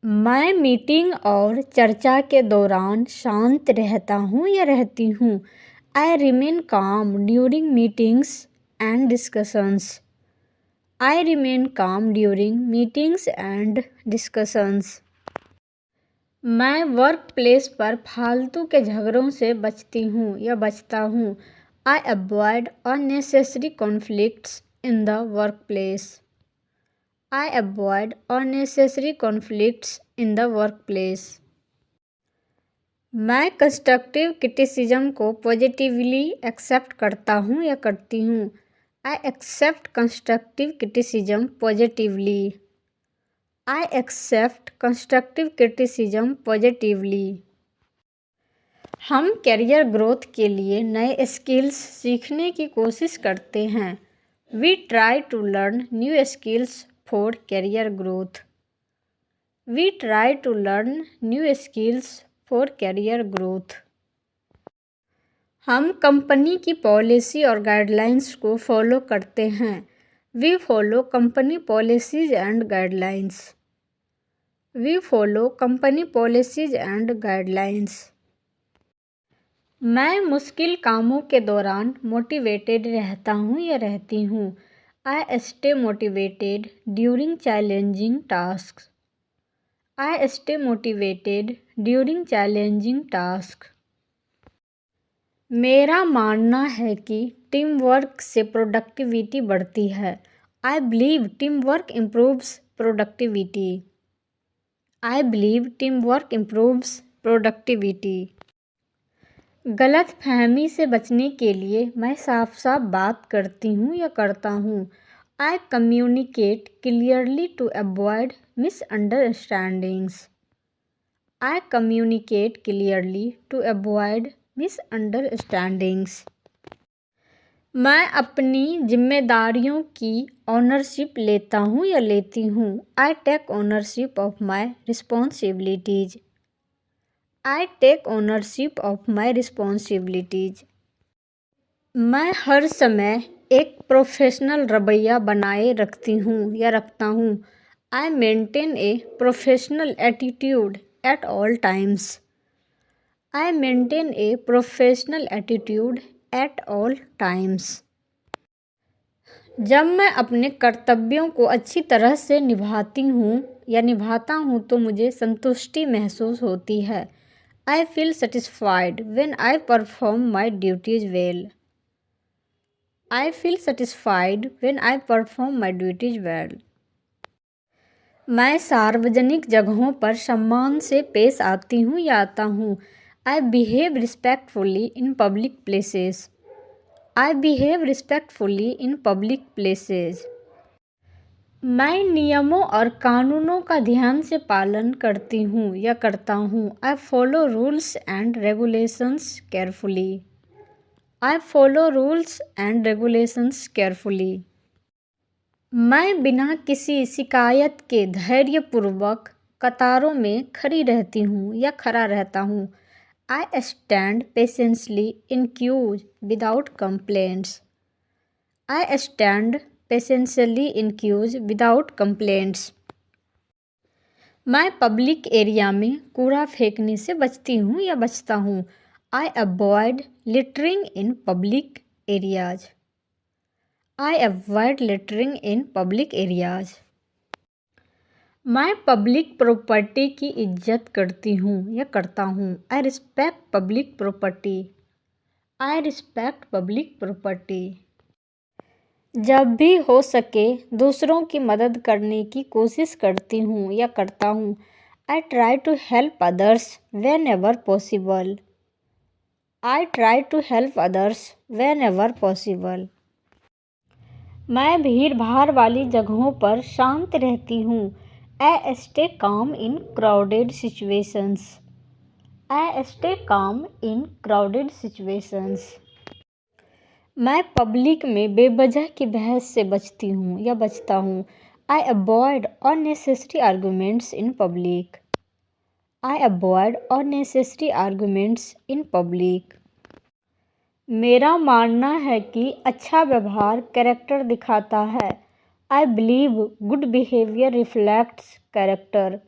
मैं मीटिंग और चर्चा के दौरान शांत रहता हूँ या रहती हूँ। आई रिमेन काम during meetings and discussions. I remain काम ड्यूरिंग मीटिंग्स एंड डिस्कशंस। मैं वर्क प्लेस पर फालतू के झगड़ों से बचती हूँ या बचता हूँ। I avoid unnecessary conflicts in the work place. I avoid unnecessary conflicts in the workplace. मैं कंस्ट्रक्टिव क्रिटिसिज्म को पॉजिटिवली एक्सेप्ट करता हूँ या करती हूँ। I accept constructive criticism positively. I accept constructive criticism positively. हम कैरियर ग्रोथ के लिए नए स्किल्स सीखने की कोशिश करते हैं। We try to learn new skills for career growth. We try to learn new skills for career growth. हम कंपनी की पॉलिसी और गाइडलाइंस को फॉलो करते हैं। We follow company policies and guidelines. We follow company policies and guidelines. मैं मुश्किल कामों के दौरान मोटिवेटेड रहता हूँ या रहती हूँ। I stay motivated during challenging tasks. I stay motivated during challenging tasks. मेरा मानना है कि टीम वर्क से प्रोडक्टिविटी बढ़ती है। I believe teamwork improves productivity. I believe teamwork improves productivity. गलतफहमी से बचने के लिए मैं साफ साफ बात करती हूँ या करता हूँ। I communicate clearly to avoid misunderstandings. I communicate clearly to avoid misunderstandings. मैं अपनी जिम्मेदारियों की ऑनरशिप लेता हूँ या लेती हूँ। I take ownership of my responsibilities. I take ownership of my responsibilities. मैं हर समय एक प्रोफेशनल रवैया बनाए रखती हूँ या रखता हूँ। I maintain a professional attitude at all times. I maintain a professional attitude at all times. जब मैं अपने कर्तव्यों को अच्छी तरह से निभाती हूँ या निभाता हूँ तो मुझे संतुष्टि महसूस होती है। I feel satisfied when I perform my duties well. I feel satisfied when I perform my duties well. मैं सार्वजनिक जगहों पर सम्मान से पेश आती हूँ या आता हूँ। I behave respectfully in public places. I behave respectfully in public places. मैं नियमों और कानूनों का ध्यान से पालन करती हूँ या करता हूँ। I follow rules and regulations carefully. I follow rules and regulations carefully. मैं बिना किसी शिकायत के धैर्यपूर्वक कतारों में खड़ी रहती हूँ या खड़ा रहता हूँ। I stand patiently in queues without complaints. I stand patiently in queues without complaints. मैं पब्लिक एरिया में कूड़ा फेंकने से बचती हूँ या बचता हूँ। I avoid littering in public areas. I avoid littering in public areas. मैं पब्लिक प्रॉपर्टी की इज्जत करती हूँ या करता हूँ। I respect public property. I respect public property. जब भी हो सके दूसरों की मदद करने की कोशिश करती हूँ या करता हूँ। I try to help others whenever possible. I try to help others whenever possible. मैं भीड़ भाड़ वाली जगहों पर शांत रहती हूँ। I stay calm in crowded situations. I stay calm in crowded situations. मैं पब्लिक में बेवजह की बहस से बचती हूँ या बचता हूँ। I avoid unnecessary arguments in public. I avoid unnecessary arguments in public. मेरा मानना है कि अच्छा व्यवहार कैरेक्टर दिखाता है। I believe good behavior reflects character.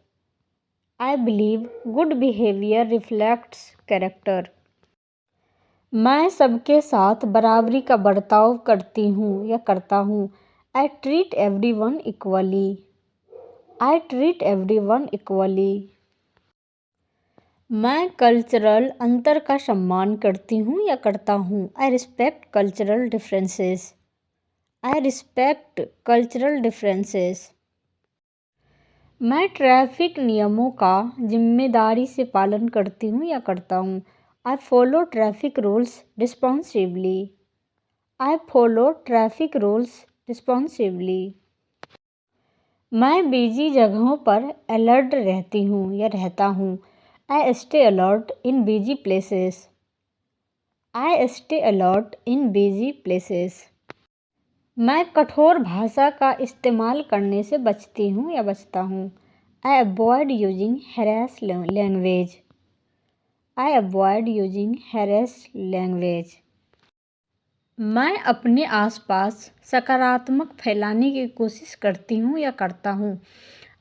I believe good behavior reflects character. मैं सबके साथ बराबरी का बर्ताव करती हूँ या करता हूँ. I treat everyone equally. I treat everyone equally. मैं कल्चरल अंतर का सम्मान करती हूँ या करता हूँ. I respect cultural differences. I respect cultural differences. मैं ट्रैफिक नियमों का जिम्मेदारी से पालन करती हूँ या करता हूँ. I follow traffic rules responsibly. I follow traffic rules responsibly. मैं बिजी जगहों पर अलर्ट रहती हूँ या रहता हूँ. I stay alert in busy places. I stay alert in busy places. मैं कठोर भाषा का इस्तेमाल करने से बचती हूँ या बचता हूँ. I avoid using harsh language. I avoid using harsh language. मैं अपने आसपास सकारात्मक फैलाने की कोशिश करती हूँ या करता हूँ.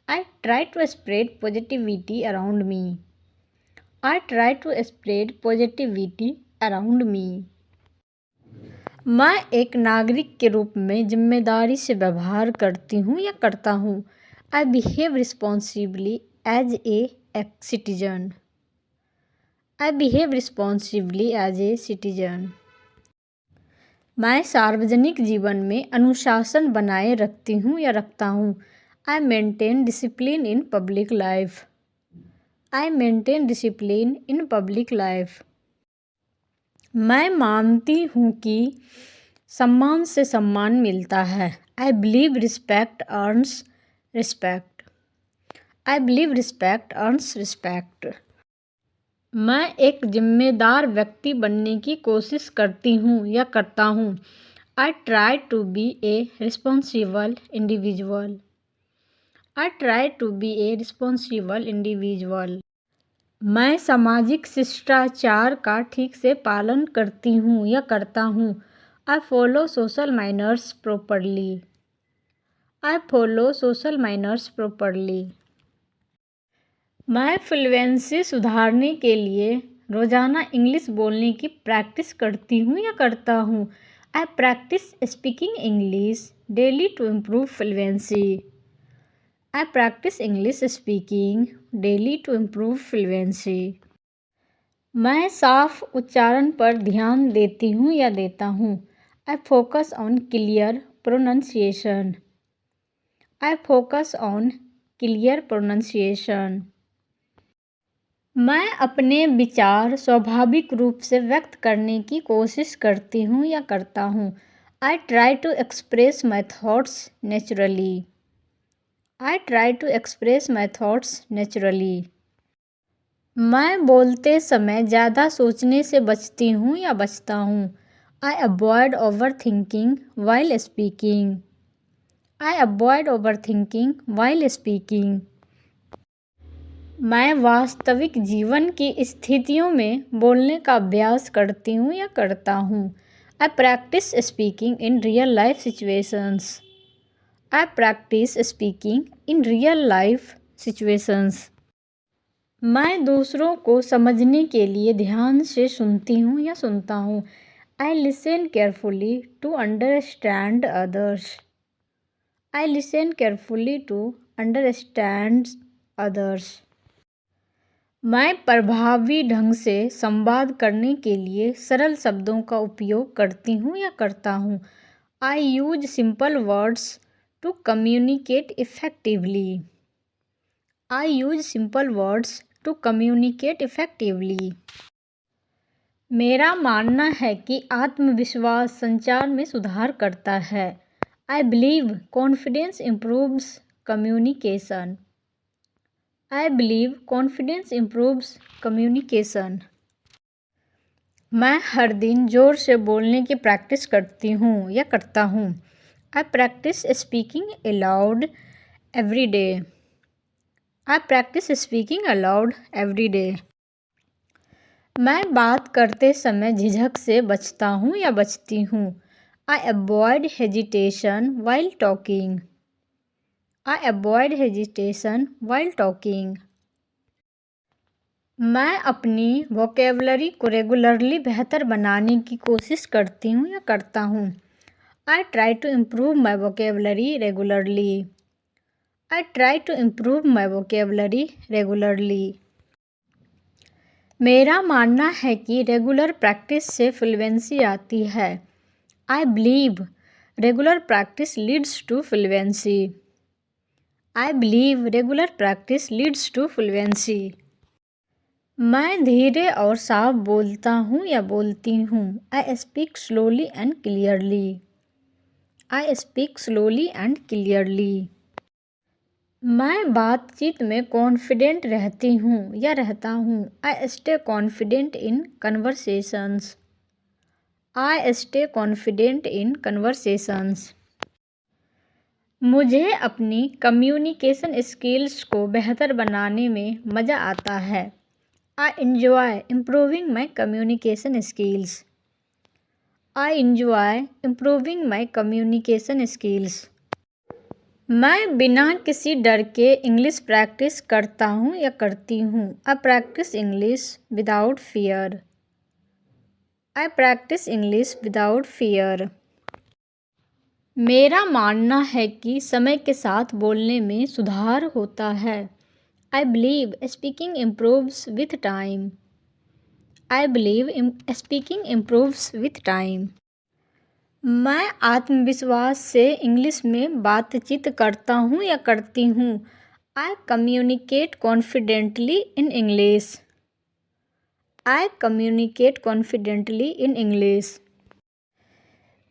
I try to spread positivity around me. I try to spread positivity around me. मैं एक नागरिक के रूप में जिम्मेदारी से व्यवहार करती हूँ या करता हूँ. I behave responsibly as a citizen. I behave responsibly as a citizen. मैं सार्वजनिक जीवन में अनुशासन बनाए रखती हूँ या रखता हूँ. I maintain discipline in public life. I maintain discipline in public life. मैं मानती हूँ कि सम्मान से सम्मान मिलता है. I believe respect earns respect. I believe respect earns respect. मैं एक जिम्मेदार व्यक्ति बनने की कोशिश करती हूँ या करता हूँ. I try to be a responsible individual. I try to be a responsible individual. मैं सामाजिक शिष्टाचार का ठीक से पालन करती हूँ या करता हूँ. I follow social manners properly. I follow social manners properly. मैं फ्लुएंसी सुधारने के लिए रोज़ाना इंग्लिश बोलने की प्रैक्टिस करती हूँ या करता हूँ. I practice speaking English daily to improve fluency. I practice English speaking daily to improve fluency. मैं साफ उच्चारण पर ध्यान देती हूँ या देता हूँ. I focus on clear pronunciation. I focus on clear pronunciation. मैं अपने विचार स्वाभाविक रूप से व्यक्त करने की कोशिश करती हूँ या करता हूँ. I try to express my thoughts naturally. I try to express my thoughts naturally. मैं बोलते समय ज़्यादा सोचने से बचती हूँ या बचता हूँ. I avoid overthinking while speaking. I avoid overthinking while speaking. मैं वास्तविक जीवन की स्थितियों में बोलने का अभ्यास करती हूँ या करता हूँ. I practice speaking in real life situations. I practice speaking in real life situations. मैं दूसरों को समझने के लिए ध्यान से सुनती हूँ या सुनता हूँ. I listen carefully to understand others. I listen carefully to understand others. मैं प्रभावी ढंग से संवाद करने के लिए सरल शब्दों का उपयोग करती हूँ या करता हूँ. I use simple words to communicate effectively. I use simple words to communicate effectively. मेरा मानना है कि आत्मविश्वास संचार में सुधार करता है. I believe confidence improves communication. I believe confidence improves communication. मैं हर दिन जोर से बोलने की प्रैक्टिस करती हूँ या करता हूँ. I practice speaking aloud every day. I practice speaking aloud every day. मैं बात करते समय झिझक से बचता हूँ या बचती हूँ. I avoid hesitation while talking. I avoid hesitation while talking. मैं अपनी वोकेबलरी को रेगुलरली बेहतर बनाने की कोशिश करती हूँ या करता हूँ। I try to improve my vocabulary regularly. I try to improve my vocabulary regularly. मेरा मानना है कि रेगुलर प्रैक्टिस से फ्लुएंसी आती है। I believe regular practice leads to fluency. I believe regular practice leads to fluency. मैं धीरे और साफ बोलता हूँ या बोलती हूँ। I speak slowly and clearly. I speak slowly and clearly. मैं बातचीत में कॉन्फिडेंट रहती हूँ या रहता हूँ। I stay confident in conversations. I stay confident in conversations. मुझे अपनी कम्युनिकेशन स्किल्स को बेहतर बनाने में मज़ा आता है। I enjoy improving my communication skills. I enjoy improving my communication skills. मैं बिना किसी डर के इंग्लिश प्रैक्टिस करता हूँ या करती हूँ। I practice English without fear. I practice English without fear. मेरा मानना है कि समय के साथ बोलने में सुधार होता है। I believe speaking improves with time. I believe speaking improves with time. मैं आत्मविश्वास से इंग्लिश में बातचीत करता हूँ या करती हूँ। I communicate confidently in English. I communicate confidently in English.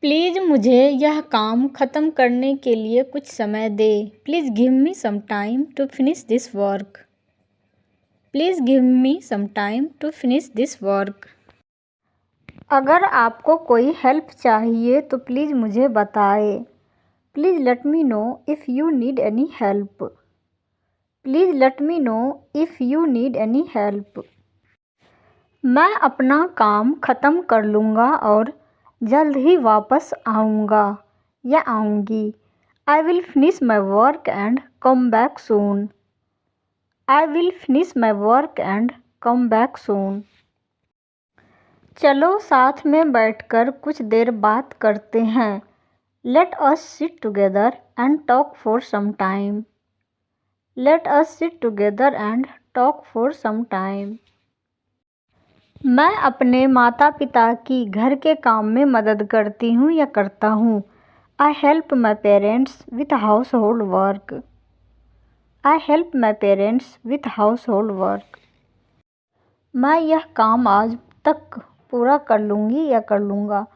Please मुझे यह काम ख़त्म करने के लिए कुछ समय दे। Please give me some time to finish this work. Please give me some time to finish this work. अगर आपको कोई हेल्प चाहिए तो प्लीज़ मुझे बताएं। Please let me know if you need any help. Please let me know if you need any help. मैं अपना काम ख़त्म कर लूँगा और जल्द ही वापस आऊँगा या आऊँगी। I will finish my work and come back soon. I will finish my work and come back soon. चलो साथ में बैठकर कुछ देर बात करते हैं। Let us sit together and talk for some time. Let us sit together and talk for some time. मैं अपने माता पिता की घर के काम में मदद करती हूँ या करता हूँ। I help my parents with household work. I help my parents with household work. मैं यह काम आज तक पूरा कर लूँगी या कर लूँगा।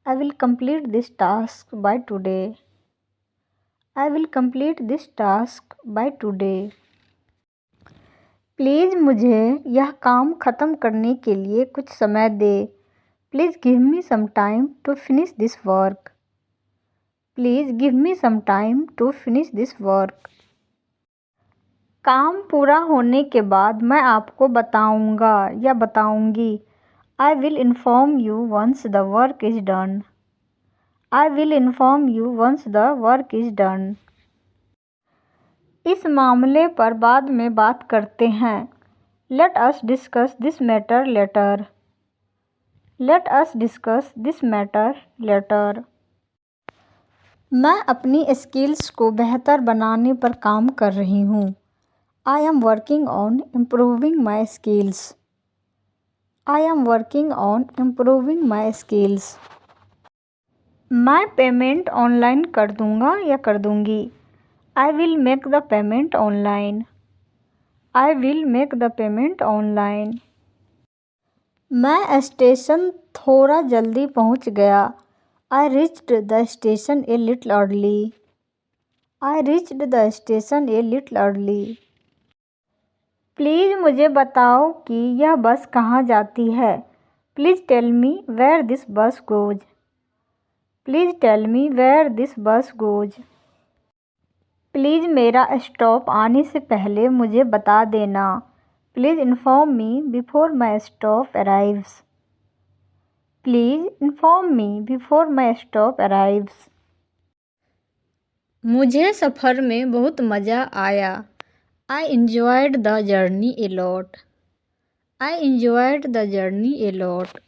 I will complete this task by today. I will complete this task by today. Please मुझे यह काम ख़त्म करने के लिए कुछ समय दे। Please give me some time to finish this work. Please give me some time to finish this work. काम पूरा होने के बाद मैं आपको बताऊँगा या बताऊँगी। I will inform you once the work is done. I will inform you once the work is done. इस मामले पर बाद में बात करते हैं। Let us discuss this matter later. Let us discuss this matter later. मैं अपनी स्किल्स को बेहतर बनाने पर काम कर रही हूँ। I am working on improving my skills. I am working on improving my skills. मैं पेमेंट ऑनलाइन कर दूँगा या कर दूँगी। I will make the payment online. I will make the payment online. मैं स्टेशन थोड़ा जल्दी पहुँच गया। I reached the station a little early. I reached the station a little early. Please मुझे बताओ कि यह बस कहाँ जाती है। Please tell me where this bus goes. Please tell me where this bus goes. Please मेरा स्टॉप आने से पहले मुझे बता देना। Please inform me before my stop arrives. Please inform me before my stop arrives. मुझे सफ़र में बहुत मज़ा आया। I enjoyed the journey a lot. I enjoyed the journey a lot.